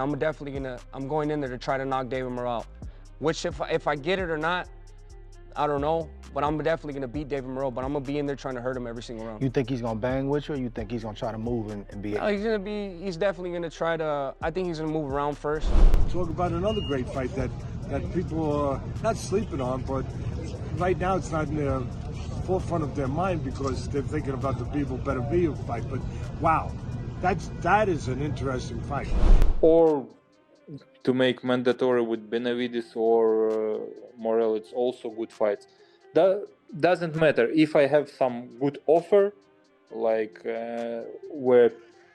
I'm going in there to try to knock David Morrell. Which if I get it or not, I don't know, but I'm definitely gonna beat David Morrell, but I'm gonna be in there trying to hurt him every single round. You think he's gonna bang with you, or you think he's gonna try to move and be? He's definitely gonna try to, I think he's gonna move around first. Talk about another great fight that people are not sleeping on, but right now it's not in the forefront of their mind because they're thinking about the Bivol Benavidez fight, but wow, that is an interesting fight. Or to make mandatory with Benavidez or Morrell, it's also good fights. That doesn't matter if I have some good offer, like where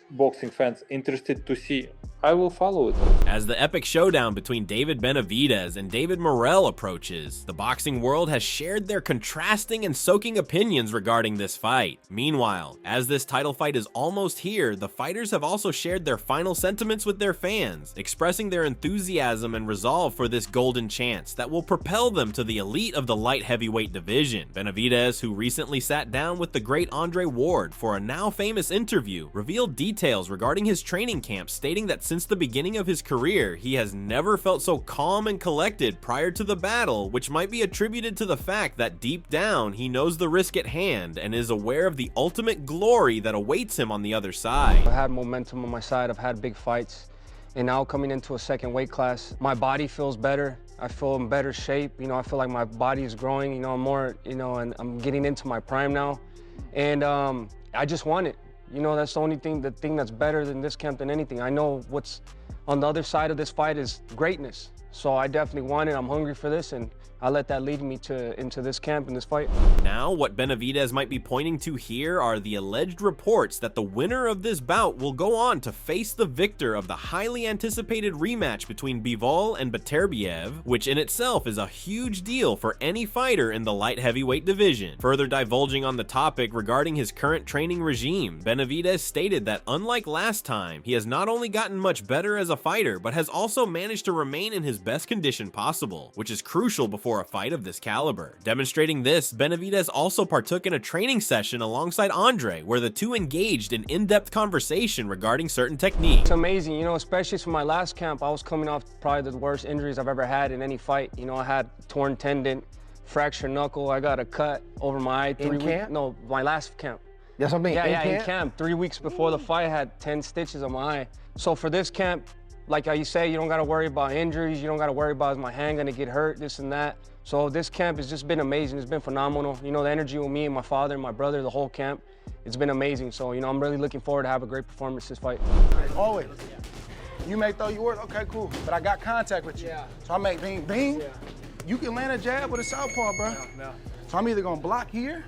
boxing fans interested to see, I will follow it. As the epic showdown between David Benavidez and David Morrell approaches, the boxing world has shared their contrasting and soaking opinions regarding this fight. Meanwhile, as this title fight is almost here, the fighters have also shared their final sentiments with their fans, expressing their enthusiasm and resolve for this golden chance that will propel them to the elite of the light heavyweight division. Benavidez, who recently sat down with the great Andre Ward for a now famous interview, revealed details regarding his training camp, stating that since the beginning of his career, he has never felt so calm and collected prior to the battle, which might be attributed to the fact that deep down he knows the risk at hand and is aware of the ultimate glory that awaits him on the other side. I had momentum on my side, I've had big fights, and now coming into a second weight class, my body feels better. I feel in better shape, I feel like my body is growing, I'm more, and I'm getting into my prime now, and I just want it. That's the thing that's better than this camp than anything. I know what's on the other side of this fight is greatness. So I definitely want it. I'm hungry for this, and I let that lead me into this camp and this fight. Now, what Benavidez might be pointing to here are the alleged reports that the winner of this bout will go on to face the victor of the highly anticipated rematch between Bivol and Beterbiev, which in itself is a huge deal for any fighter in the light heavyweight division. Further divulging on the topic regarding his current training regime, Benavidez stated that unlike last time, he has not only gotten much better as a fighter, but has also managed to remain in his best condition possible, which is crucial before a fight of this caliber. Demonstrating this, Benavidez also partook in a training session alongside Andre, where the two engaged in in-depth conversation regarding certain techniques. It's amazing, especially from my last camp, I was coming off probably the worst injuries I've ever had in any fight. I had torn tendon, fractured knuckle, I got a cut over my eye. In camp? No, my last camp. That's what I mean, in camp. 3 weeks before the fight, I had 10 stitches on my eye. So for this camp, like how you say, you don't got to worry about injuries. You don't got to worry about is my hand going to get hurt, this and that. So this camp has just been amazing. It's been phenomenal. The energy with me and my father and my brother, the whole camp, it's been amazing. So, I'm really looking forward to have a great performance this fight. Always. You may throw yours, okay, cool. But I got contact with you. Yeah. So I make bing, bing. Yeah. You can land a jab with a southpaw, bro. No. So I'm either going to block here,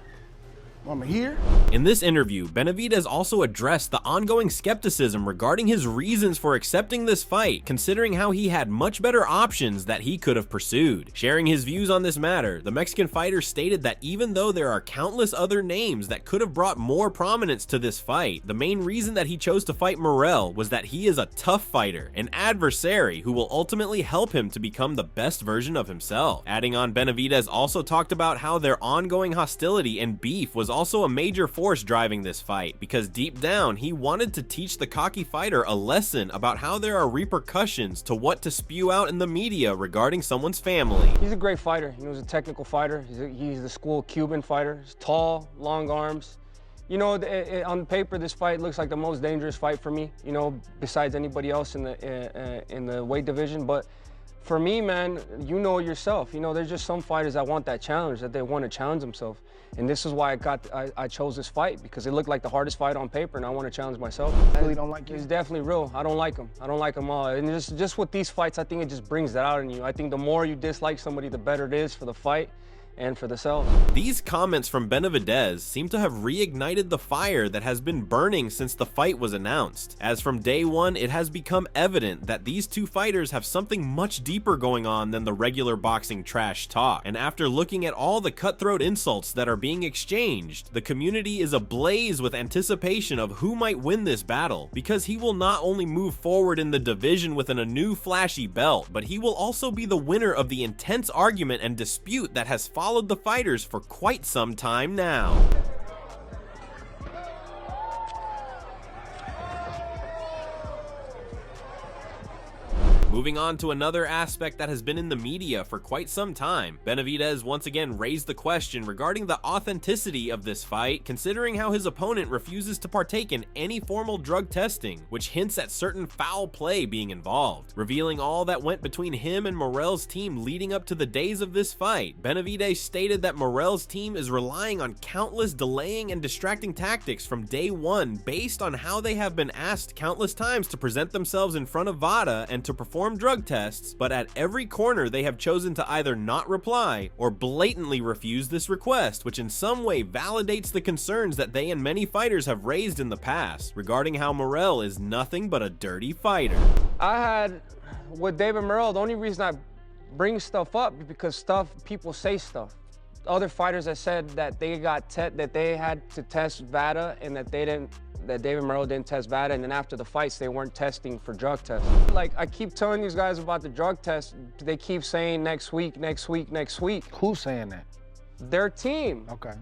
I'm here. In this interview, Benavidez also addressed the ongoing skepticism regarding his reasons for accepting this fight, considering how he had much better options that he could have pursued. Sharing his views on this matter, the Mexican fighter stated that even though there are countless other names that could have brought more prominence to this fight, the main reason that he chose to fight Morrell was that he is a tough fighter, an adversary who will ultimately help him to become the best version of himself. Adding on, Benavidez also talked about how their ongoing hostility and beef was also a major force driving this fight, because deep down he wanted to teach the cocky fighter a lesson about how there are repercussions to what to spew out in the media regarding someone's family. He's a great fighter. He's a technical fighter. He's the school Cuban fighter. He's tall, long arms. On paper, this fight looks like the most dangerous fight for me, besides anybody else in the weight division. But for me, man, yourself. There's just some fighters that want that challenge, that they want to challenge themselves. And this is why I chose this fight, because it looked like the hardest fight on paper, and I want to challenge myself. I really don't like you. He's definitely real. I don't like him. I don't like him all. And just with these fights, I think it just brings that out in you. I think the more you dislike somebody, the better it is for the fight and for the self. These comments from Benavidez seem to have reignited the fire that has been burning since the fight was announced, as from day one it has become evident that these two fighters have something much deeper going on than the regular boxing trash talk. And after looking at all the cutthroat insults that are being exchanged, the community is ablaze with anticipation of who might win this battle, because he will not only move forward in the division with a new flashy belt, but he will also be the winner of the intense argument and dispute that has followed the fighters for quite some time now. Moving on to another aspect that has been in the media for quite some time, Benavidez once again raised the question regarding the authenticity of this fight, considering how his opponent refuses to partake in any formal drug testing, which hints at certain foul play being involved. Revealing all that went between him and Morrell's team leading up to the days of this fight, Benavidez stated that Morrell's team is relying on countless delaying and distracting tactics from day one based on how they have been asked countless times to present themselves in front of VADA and to perform drug tests, but at every corner they have chosen to either not reply or blatantly refuse this request, which in some way validates the concerns that they and many fighters have raised in the past regarding how Morrell is nothing but a dirty fighter. I had, with David Morrell, the only reason I bring stuff up is because people say stuff. Other fighters that said that they that they had to test VADA and that David Morrell didn't test VADA, and then after the fights they weren't testing for drug tests. Like, I keep telling these guys about the drug test, they keep saying next week, next week, next week. Who's saying that? Their team. Okay.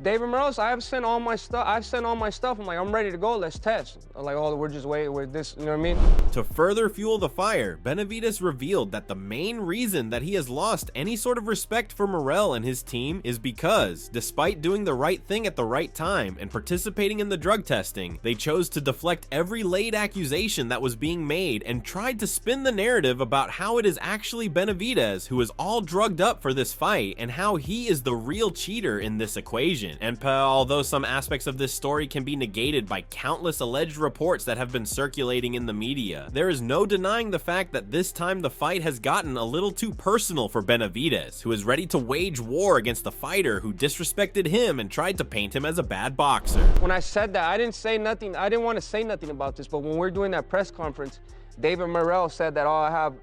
David Morrell, I've sent all my stuff. I'm like, I'm ready to go. Let's test. I'm like, oh, we're just waiting with this. You know what I mean? To further fuel the fire, Benavidez revealed that the main reason that he has lost any sort of respect for Morrell and his team is because, despite doing the right thing at the right time and participating in the drug testing, they chose to deflect every laid accusation that was being made and tried to spin the narrative about how it is actually Benavidez who is all drugged up for this fight and how he is the real cheater in this equation. And although some aspects of this story can be negated by countless alleged reports that have been circulating in the media, there is no denying the fact that this time the fight has gotten a little too personal for Benavidez, who is ready to wage war against the fighter who disrespected him and tried to paint him as a bad boxer. When I said that, I didn't say nothing. I didn't want to say nothing about this, but when we're doing that press conference, David Morrell said that, oh, I have,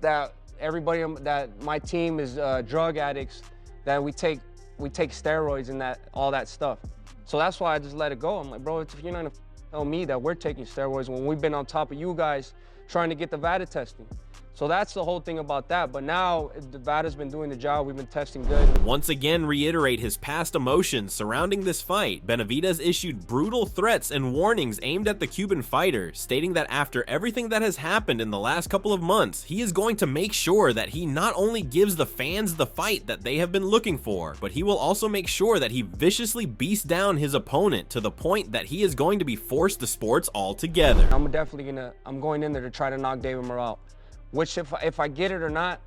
that my team is drug addicts, that we take steroids and all that stuff. So that's why I just let it go. I'm like, bro, if you're not gonna tell me that we're taking steroids when we've been on top of you guys trying to get the VADA testing. So that's the whole thing about that. But now the VADA's been doing the job. We've been testing good. Once again, reiterate his past emotions surrounding this fight, Benavidez issued brutal threats and warnings aimed at the Cuban fighter, stating that after everything that has happened in the last couple of months, he is going to make sure that he not only gives the fans the fight that they have been looking for, but he will also make sure that he viciously beats down his opponent to the point that he is going to be forced to sports altogether. I'm going in there to try to knock David Morrell out. Which if I get it or not,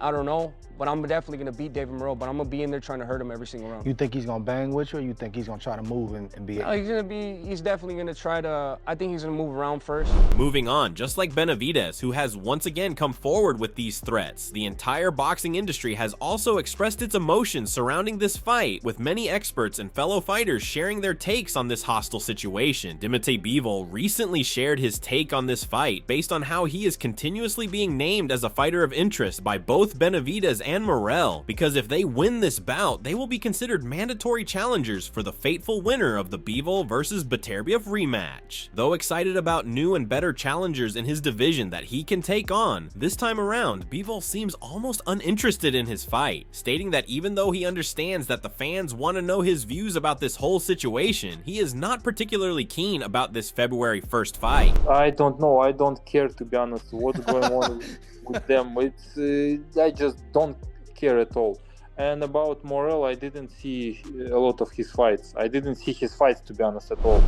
I don't know, but I'm definitely gonna beat David Morrell, but I'm gonna be in there trying to hurt him every single round. You think he's gonna bang with you, or you think he's gonna try to move and be? No, he's definitely gonna try to, I think he's gonna move around first. Moving on, just like Benavidez, who has once again come forward with these threats, the entire boxing industry has also expressed its emotions surrounding this fight, with many experts and fellow fighters sharing their takes on this hostile situation. Bivol recently shared his take on this fight based on how he is continuously being named as a fighter of interest by both Benavidez and Morrell, because if they win this bout, they will be considered mandatory challengers for the fateful winner of the Bivol versus Beterbiev rematch. Though excited about new and better challengers in his division that he can take on, this time around, Bivol seems almost uninterested in his fight, stating that even though he understands that the fans want to know his views about this whole situation, he is not particularly keen about this February 1st fight. I don't know, I don't care, to be honest, what's going on with them. I just don't care at all. And about Morrell, I didn't see a lot of his fights. I didn't see his fights, to be honest, at all.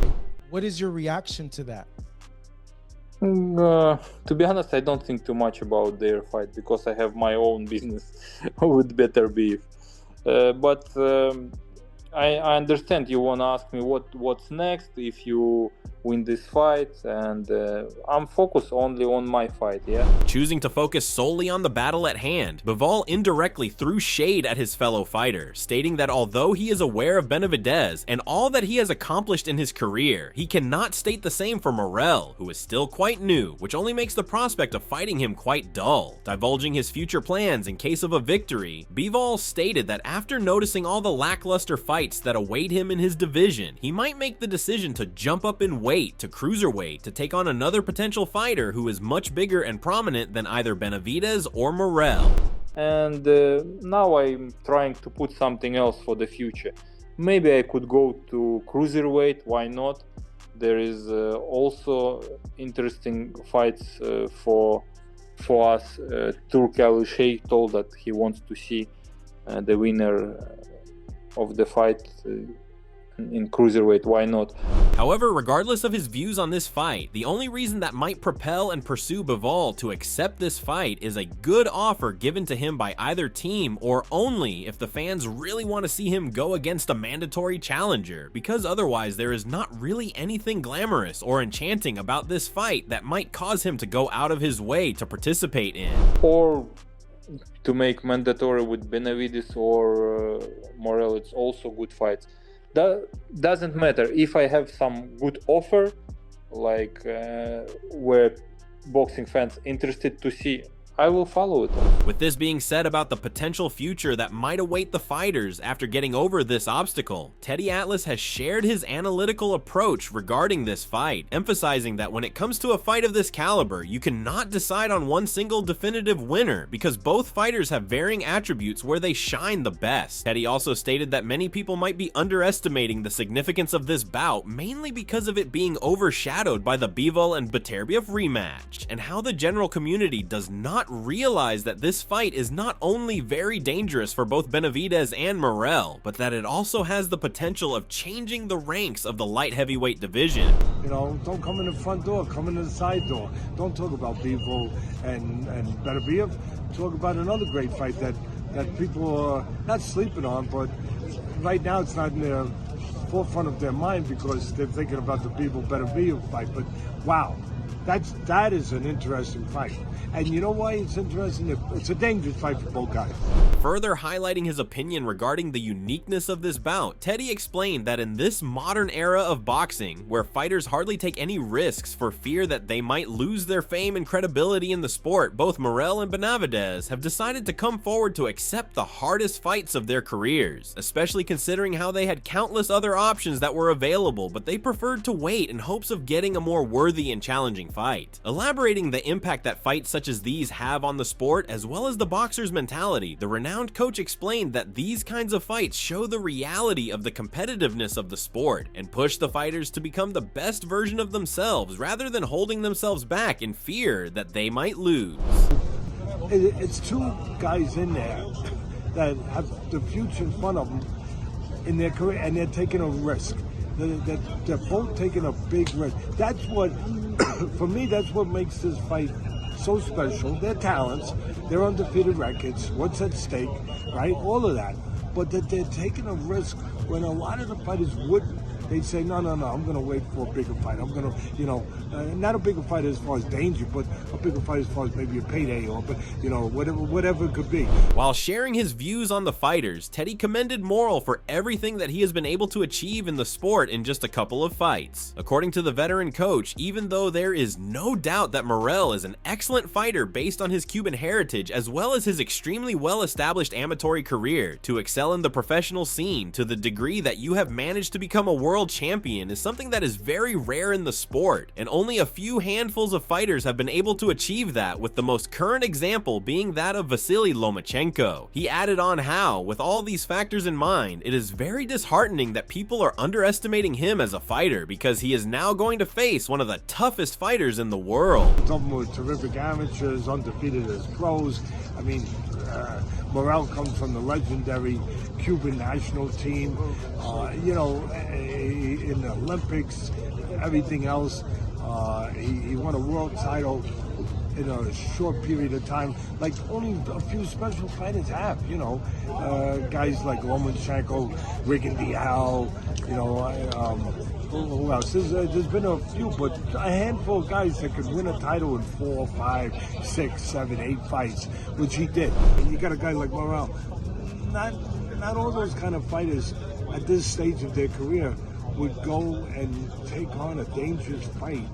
What is your reaction to that? To be honest, I don't think too much about their fight because I have my own business with Beterbiev. But I understand you want to ask me what's next if you win this fight, and I'm focused only on my fight, yeah? Choosing to focus solely on the battle at hand, Bivol indirectly threw shade at his fellow fighter, stating that although he is aware of Benavidez and all that he has accomplished in his career, he cannot state the same for Morrell, who is still quite new, which only makes the prospect of fighting him quite dull. Divulging his future plans in case of a victory, Bivol stated that after noticing all the lackluster fights that await him in his division, he might make the decision to jump up in weight to cruiserweight to take on another potential fighter who is much bigger and prominent than either Benavidez or Morrell. And now I'm trying to put something else for the future. Maybe I could go to cruiserweight, why not? there is also interesting fights for us. Turk Ali Sheikh told that he wants to see the winner of the fight in cruiserweight. Why not? However, regardless of his views on this fight, the only reason that might propel and pursue Bivol to accept this fight is a good offer given to him by either team, or only if the fans really want to see him go against a mandatory challenger, because otherwise there is not really anything glamorous or enchanting about this fight that might cause him to go out of his way to participate in. Or to make mandatory with Benavidez or Morrell, it's also good fights. That doesn't matter. If I have some good offer, like where boxing fans interested to see, I will follow it. With this being said about the potential future that might await the fighters after getting over this obstacle, Teddy Atlas has shared his analytical approach regarding this fight, emphasizing that when it comes to a fight of this caliber, you cannot decide on one single definitive winner because both fighters have varying attributes where they shine the best. Teddy also stated that many people might be underestimating the significance of this bout, mainly because of it being overshadowed by the Bivol and Beterbiev rematch, and how the general community does not realize that this fight is not only very dangerous for both Benavidez and Morrell, but that it also has the potential of changing the ranks of the light heavyweight division. You know, don't come in the front door, come in the side door. Don't talk about Bivol and Benavidez. Talk about another great fight that people are not sleeping on, but right now it's not in the forefront of their mind because they're thinking about the Bivol-Benavidez fight. But wow, that is an interesting fight. And you know why it's interesting? It's a dangerous fight for both guys. Further highlighting his opinion regarding the uniqueness of this bout, Teddy explained that in this modern era of boxing, where fighters hardly take any risks for fear that they might lose their fame and credibility in the sport, both Morrell and Benavidez have decided to come forward to accept the hardest fights of their careers, especially considering how they had countless other options that were available, but they preferred to wait in hopes of getting a more worthy and challenging fight. Elaborating the impact that fights such as these have on the sport, as well as the boxer's mentality, the renowned coach explained that these kinds of fights show the reality of the competitiveness of the sport and push the fighters to become the best version of themselves rather than holding themselves back in fear that they might lose. It's two guys in there that have the future in front of them in their career, and they're taking a risk. They're both taking a big risk. That's what, for me, that's what makes this fight so special. Their talents, their undefeated records, what's at stake, right? All of that. But that they're taking a risk when a lot of the fighters wouldn't. They'd say, no, I'm going to wait for a bigger fight. I'm going to, not a bigger fight as far as danger, but a bigger fight as far as maybe a payday or, whatever it could be. While sharing his views on the fighters, Teddy commended Morrell for everything that he has been able to achieve in the sport in just a couple of fights. According to the veteran coach, even though there is no doubt that Morrell is an excellent fighter based on his Cuban heritage as well as his extremely well-established amateur career, to excel in the professional scene to the degree that you have managed to become a world champion is something that is very rare in the sport, and only a few handfuls of fighters have been able to achieve that, with the most current example being that of Vasily Lomachenko. He added on how, with all these factors in mind, it is very disheartening that people are underestimating him as a fighter because he is now going to face one of the toughest fighters in the world. Some were terrific amateurs, undefeated as pros. I mean, Morrell comes from the legendary Cuban national team, in the Olympics, everything else. He won a world title in a short period of time, like only a few special fighters have, guys like Lomachenko, Rigondeaux, who else? There's been a few, but a handful of guys that could win a title in 4, 5, 6, 7, 8 fights, which he did. And you got a guy like Morrell. Not all those kind of fighters at this stage of their career would go and take on a dangerous fight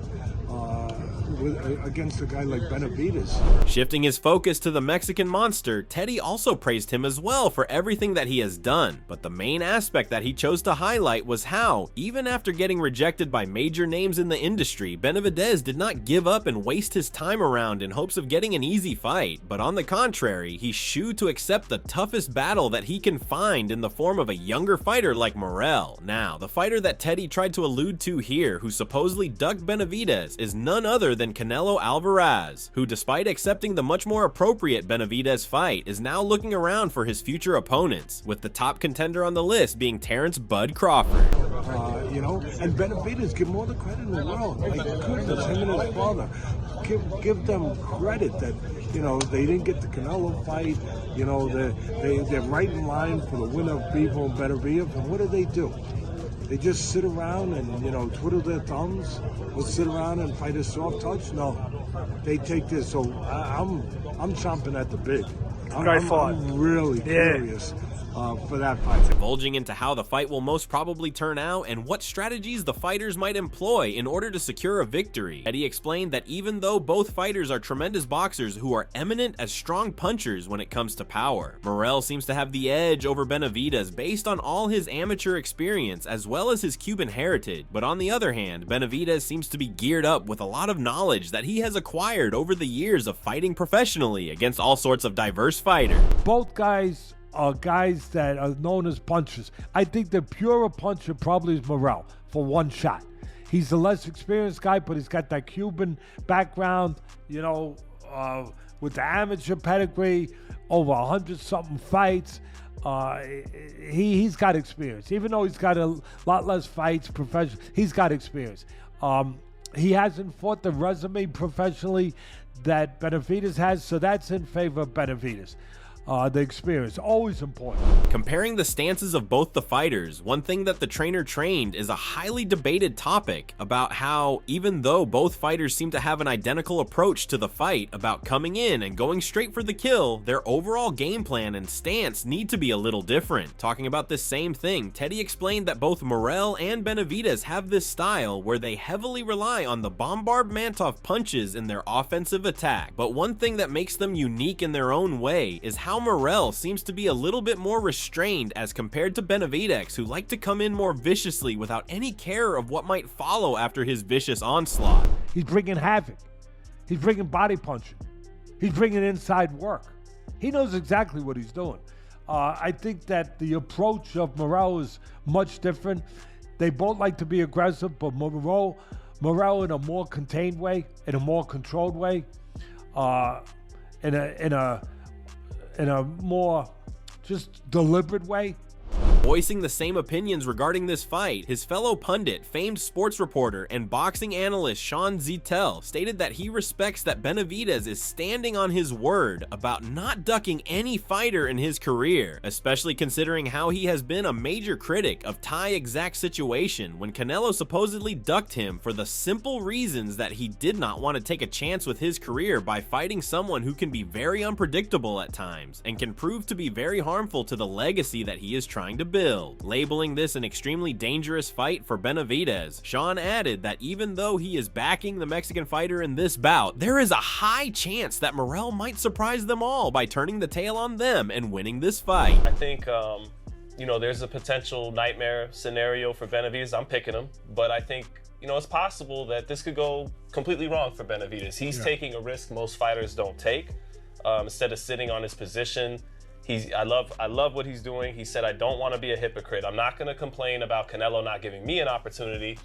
against a guy like Benavidez. Shifting his focus to the Mexican monster, Teddy also praised him as well for everything that he has done. But the main aspect that he chose to highlight was how, even after getting rejected by major names in the industry, Benavidez did not give up and waste his time around in hopes of getting an easy fight. But on the contrary, he shooed to accept the toughest battle that he can find in the form of a younger fighter like Morrell. Now, the fighter that Teddy tried to allude to here, who supposedly ducked Benavidez, is none other than Canelo Alvarez, who despite accepting the much more appropriate Benavidez fight, is now looking around for his future opponents, with the top contender on the list being Terrence Bud Crawford. You know, and Benavidez, give him all the credit in the world. Like, goodness, him and his father, give them credit that, you know, they didn't get the Canelo fight. You know, they're right in line for the winner of Bivol and Benavidez. And what do? They just sit around and, you know, twiddle their thumbs, or sit around and fight a soft touch? No, they take this. So I'm chomping at the bit. I'm really curious for that fight. Divulging into how the fight will most probably turn out and what strategies the fighters might employ in order to secure a victory, Eddie explained that even though both fighters are tremendous boxers who are eminent as strong punchers when it comes to power, Morrell seems to have the edge over Benavidez based on all his amateur experience as well as his Cuban heritage. But on the other hand, Benavidez seems to be geared up with a lot of knowledge that he has acquired over the years of fighting professionally against all sorts of diverse fighters. Both guys are guys that are known as punchers. I think the purer puncher probably is Morrell for one shot. He's the less experienced guy, but he's got that Cuban background, you know, with the amateur pedigree, over 100-something fights. He's got experience. Even though he's got a lot less fights professional, he's got experience. He hasn't fought the resume professionally that Benavidez has, so that's in favor of Benavidez. The experience, always important. Comparing the stances of both the fighters, one thing that the trainer trained is a highly debated topic about how, even though both fighters seem to have an identical approach to the fight about coming in and going straight for the kill, their overall game plan and stance need to be a little different. Talking about this same thing, Teddy explained that both Morrell and Benavidez have this style where they heavily rely on the Bombard-Mantov punches in their offensive attack. But one thing that makes them unique in their own way is how Morrell seems to be a little bit more restrained as compared to Benavidez, who like to come in more viciously without any care of what might follow after his vicious onslaught. He's bringing havoc. He's bringing body punching. He's bringing inside work. He knows exactly what he's doing. I think that the approach of Morrell is much different. They both like to be aggressive, but Morrell in a more contained way, in a more controlled way, in a more just deliberate way. Voicing the same opinions regarding this fight, his fellow pundit, famed sports reporter, and boxing analyst Sean Zettel stated that he respects that Benavidez is standing on his word about not ducking any fighter in his career, especially considering how he has been a major critic of Thai exact situation when Canelo supposedly ducked him for the simple reasons that he did not want to take a chance with his career by fighting someone who can be very unpredictable at times and can prove to be very harmful to the legacy that he is trying to build. Labeling this an extremely dangerous fight for Benavidez, Sean added that even though he is backing the Mexican fighter in this bout, there is a high chance that Morrell might surprise them all by turning the tail on them and winning this fight. I think, you know, there's a potential nightmare scenario for Benavidez. I'm picking him, but I think, you know, it's possible that this could go completely wrong for Benavidez. He's taking a risk most fighters don't take. Instead of sitting on his position, I love what he's doing. He said, I don't want to be a hypocrite. I'm not going to complain about Canelo not giving me an opportunity.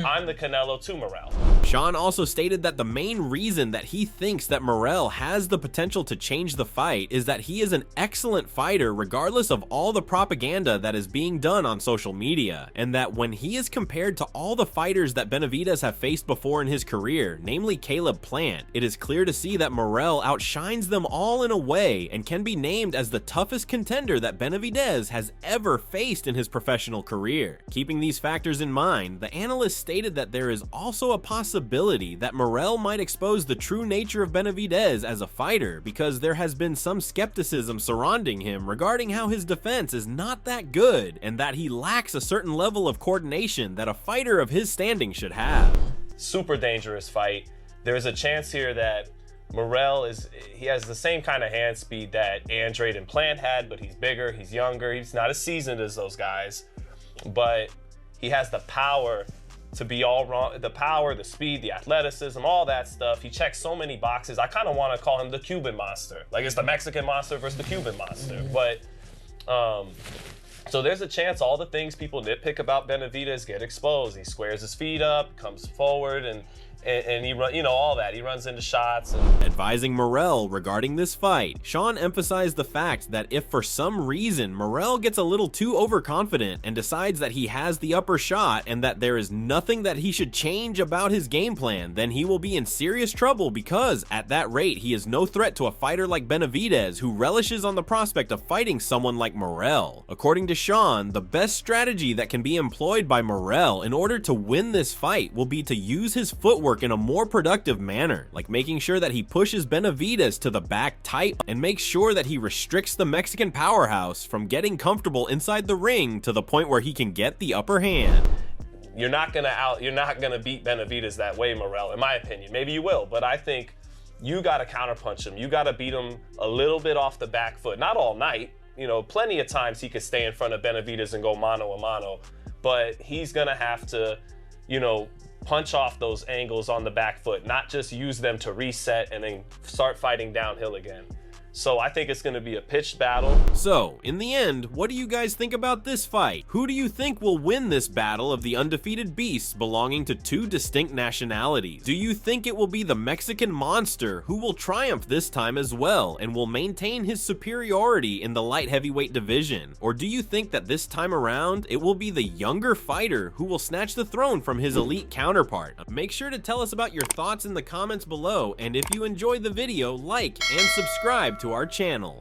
I'm the Canelo to Morrell. Sean also stated that the main reason that he thinks that Morrell has the potential to change the fight is that he is an excellent fighter regardless of all the propaganda that is being done on social media, and that when he is compared to all the fighters that Benavidez have faced before in his career, namely Caleb Plant, it is clear to see that Morrell outshines them all in a way and can be named as the toughest contender that Benavidez has ever faced in his professional career. Keeping these factors in mind, the analyst stated that there is also a possibility that Morrell might expose the true nature of Benavidez as a fighter, because there has been some skepticism surrounding him regarding how his defense is not that good and that he lacks a certain level of coordination that a fighter of his standing should have. Super dangerous fight. there's a chance here that Morrell he has the same kind of hand speed that Andrade and Plant had, but he's bigger, he's younger, he's not as seasoned as those guys, but he has the power to be all wrong, the power, the speed, the athleticism, all that stuff. He checks so many boxes. I kind of want to call him the Cuban monster. Like, it's the Mexican monster versus the Cuban monster. But so there's a chance all the things people nitpick about Benavidez get exposed. He squares his feet up, comes forward, and he run, you know, all that. He runs into shots. Advising Morrell regarding this fight, Sean emphasized the fact that if for some reason Morrell gets a little too overconfident and decides that he has the upper shot and that there is nothing that he should change about his game plan, then he will be in serious trouble, because at that rate he is no threat to a fighter like Benavidez, who relishes on the prospect of fighting someone like Morrell. According to Sean, the best strategy that can be employed by Morrell in order to win this fight will be to use his footwork in a more productive manner, like making sure that he pushes Benavidez to the back tight and makes sure that he restricts the Mexican powerhouse from getting comfortable inside the ring to the point where he can get the upper hand. You're not gonna beat Benavidez that way, Morrell, in my opinion. Maybe you will, but I think you gotta counterpunch him. You gotta beat him a little bit off the back foot. Not all night. You know, plenty of times he could stay in front of Benavidez and go mano a mano, but he's gonna have to, you know, punch off those angles on the back foot, not just use them to reset and then start fighting downhill again. So I think it's going to be a pitched battle. So, in the end, what do you guys think about this fight? Who do you think will win this battle of the undefeated beasts belonging to two distinct nationalities? Do you think it will be the Mexican monster who will triumph this time as well and will maintain his superiority in the light heavyweight division? Or do you think that this time around it will be the younger fighter who will snatch the throne from his elite counterpart? Make sure to tell us about your thoughts in the comments below, and if you enjoyed the video, like and subscribe to our channel.